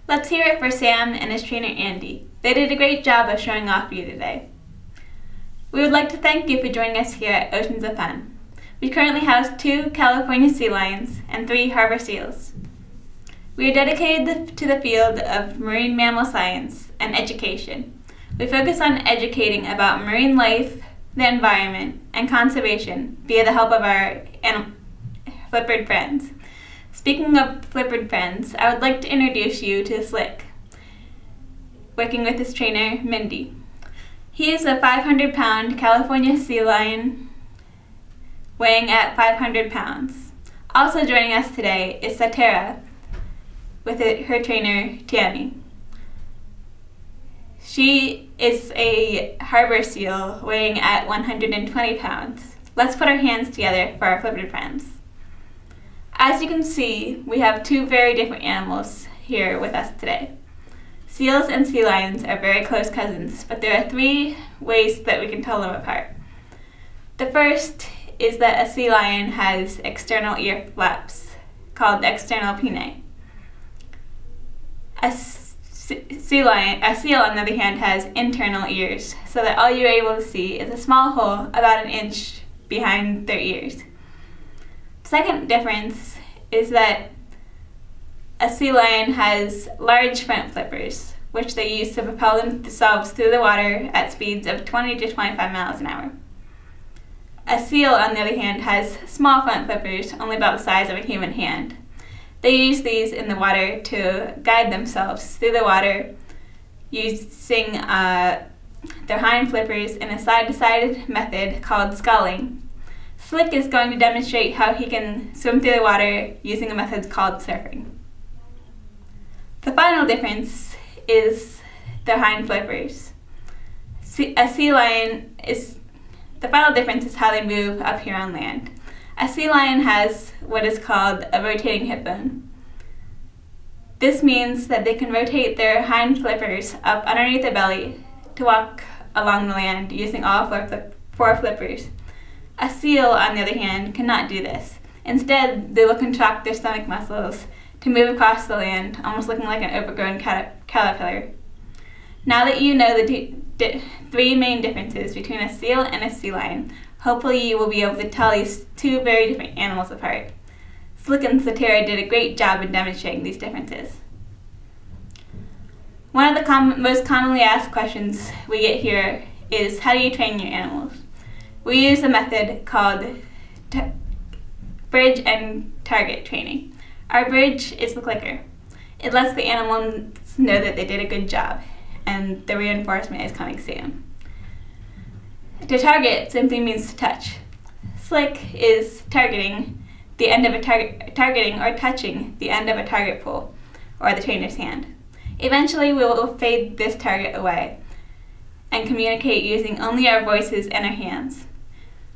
Let's hear it for Sam and his trainer Andy. They did a great job of showing off for you today. We would like to thank you for joining us here at Oceans of Fun. We currently house 2 California sea lions and 3 harbor seals. We are dedicated to the field of marine mammal science and education. We focus on educating about marine life, the environment, and conservation via the help of our flippered friends. Speaking of flippered friends, I would like to introduce you to Slick, working with his trainer, Mindy. He is a 500-pound California sea lion, weighing at 500 pounds. Also joining us today is Satara, with her trainer, Tammy. She is a harbor seal weighing at 120 pounds. Let's put our hands together for our flippered friends. As you can see, we have 2 very different animals here with us today. Seals and sea lions are very close cousins, but there are 3 ways that we can tell them apart. The first is that a sea lion has external ear flaps, called external pinnae. A seal, on the other hand, has internal ears, so that all you're able to see is a small hole about 1 inch behind their ears. The second difference is that a sea lion has large front flippers, which they use to propel themselves through the water at speeds of 20 to 25 miles an hour. A seal, on the other hand, has small front flippers, only about the size of a human hand. They use these in the water to guide themselves through the water using their hind flippers in a side-to-side method called sculling. Slick is going to demonstrate how he can swim through the water using a method called surfing. The final difference is their hind flippers. The final difference is how they move up here on land. A sea lion has what is called a rotating hip bone. This means that they can rotate their hind flippers up underneath their belly to walk along the land using all 4 flippers. A seal, on the other hand, cannot do this. Instead, they will contract their stomach muscles to move across the land, almost looking like an overgrown caterpillar. Now that you know the 3 main differences between a seal and a sea lion, hopefully you will be able to tell these 2 very different animals apart. Slick and Satara did a great job in demonstrating these differences. One of the most commonly asked questions we get here is, how do you train your animals? We use a method called bridge and target training. Our bridge is the clicker. It lets the animals know that they did a good job and the reinforcement is coming soon. To target simply means to touch. Slick is targeting the end of a targeting or touching the end of a target pole or the trainer's hand. Eventually, we will fade this target away and communicate using only our voices and our hands.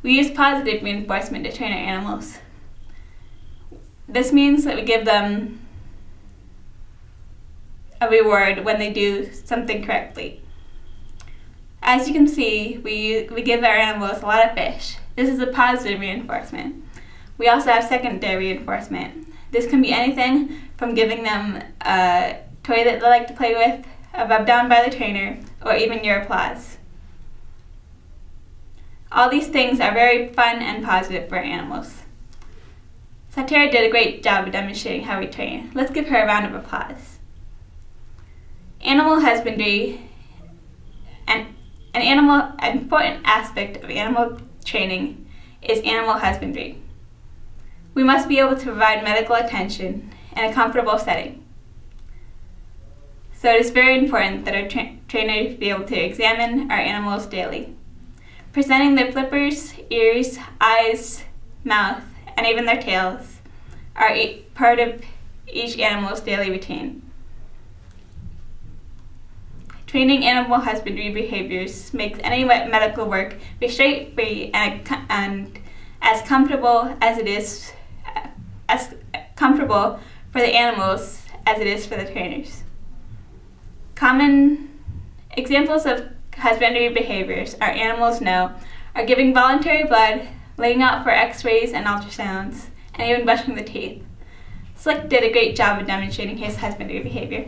We use positive reinforcement to train our animals. This means that we give them a reward when they do something correctly. As you can see, we give our animals a lot of fish. This is a positive reinforcement. We also have secondary reinforcement. This can be anything from giving them a toy that they like to play with, a rub down by the trainer, or even your applause. All these things are very fun and positive for our animals. Satara did a great job of demonstrating how we train. Let's give her a round of applause. Animal husbandry, an important aspect of animal training is animal husbandry. We must be able to provide medical attention in a comfortable setting. So it is very important that our trainers be able to examine our animals daily, presenting their flippers, ears, eyes, mouth, and even their tails are part of each animal's daily routine. Training animal husbandry behaviors makes any medical work restraint-free and as comfortable for the animals as it is for the trainers. Common examples of husbandry behaviors our animals know are giving voluntary blood, laying out for x-rays and ultrasounds, and even brushing the teeth. Slick did a great job of demonstrating his husbandry behavior.